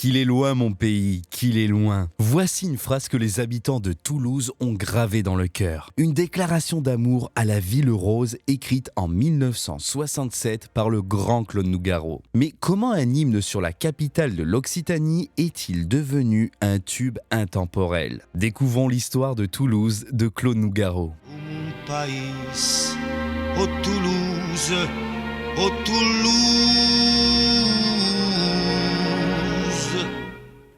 qu'il est loin mon pays, qu'il est loin. Voici une phrase que les habitants de Toulouse ont gravée dans le cœur. Une déclaration d'amour à la ville rose écrite en 1967 par le grand Claude Nougaro. Mais comment un hymne sur la capitale de l'Occitanie est-il devenu un tube intemporel? Découvrons l'histoire de Toulouse de Claude Nougaro. Mon pays, ô Toulouse, ô Toulouse.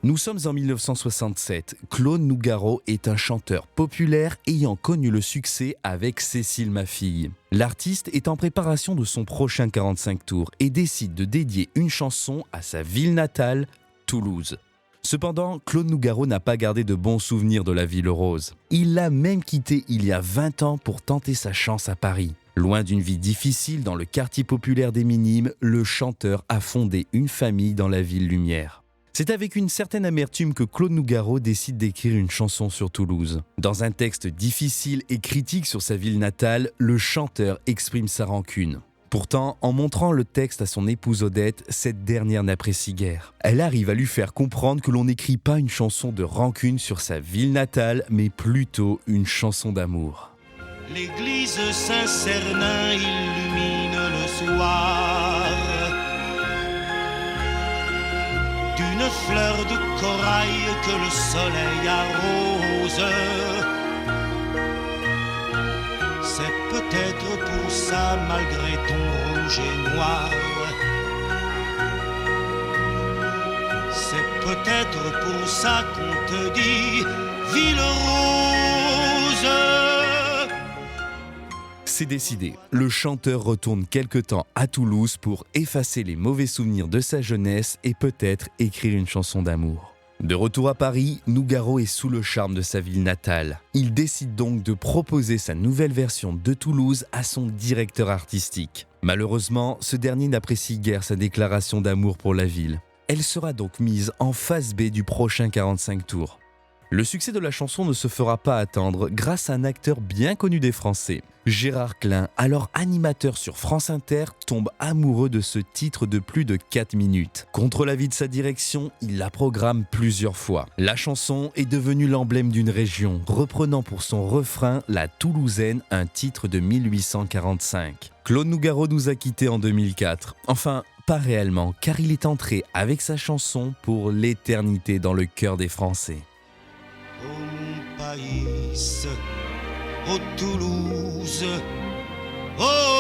Nous sommes en 1967. Claude Nougaro est un chanteur populaire ayant connu le succès avec Cécile ma fille. L'artiste est en préparation de son prochain 45 tours et décide de dédier une chanson à sa ville natale, Toulouse. Cependant, Claude Nougaro n'a pas gardé de bons souvenirs de la ville rose. Il l'a même quitté il y a 20 ans pour tenter sa chance à Paris. Loin d'une vie difficile dans le quartier populaire des Minimes, le chanteur a fondé une famille dans la ville lumière. C'est avec une certaine amertume que Claude Nougaro décide d'écrire une chanson sur Toulouse. Dans un texte difficile et critique sur sa ville natale, le chanteur exprime sa rancune. Pourtant, en montrant le texte à son épouse Odette, cette dernière n'apprécie guère. Elle arrive à lui faire comprendre que l'on n'écrit pas une chanson de rancune sur sa ville natale, mais plutôt une chanson d'amour. L'église Saint-Cernin illumine le soir d'une fleur de corail que le soleil arrose. C'est peut-être pour ça, malgré ton rouge et noir, c'est peut-être pour ça qu'on te dit ville rose. C'est décidé, le chanteur retourne quelque temps à Toulouse pour effacer les mauvais souvenirs de sa jeunesse et peut-être écrire une chanson d'amour. De retour à Paris, Nougaro est sous le charme de sa ville natale. Il décide donc de proposer sa nouvelle version de Toulouse à son directeur artistique. Malheureusement, ce dernier n'apprécie guère sa déclaration d'amour pour la ville. Elle sera donc mise en face B du prochain 45 tours. Le succès de la chanson ne se fera pas attendre grâce à un acteur bien connu des Français. Gérard Klein, alors animateur sur France Inter, tombe amoureux de ce titre de plus de 4 minutes. Contre l'avis de sa direction, il la programme plusieurs fois. La chanson est devenue l'emblème d'une région, reprenant pour son refrain la Toulousaine, un titre de 1845. Claude Nougaro nous a quittés en 2004. Enfin, pas réellement, car il est entré avec sa chanson pour l'éternité dans le cœur des Français. Ô mon pays, ô Toulouse, ô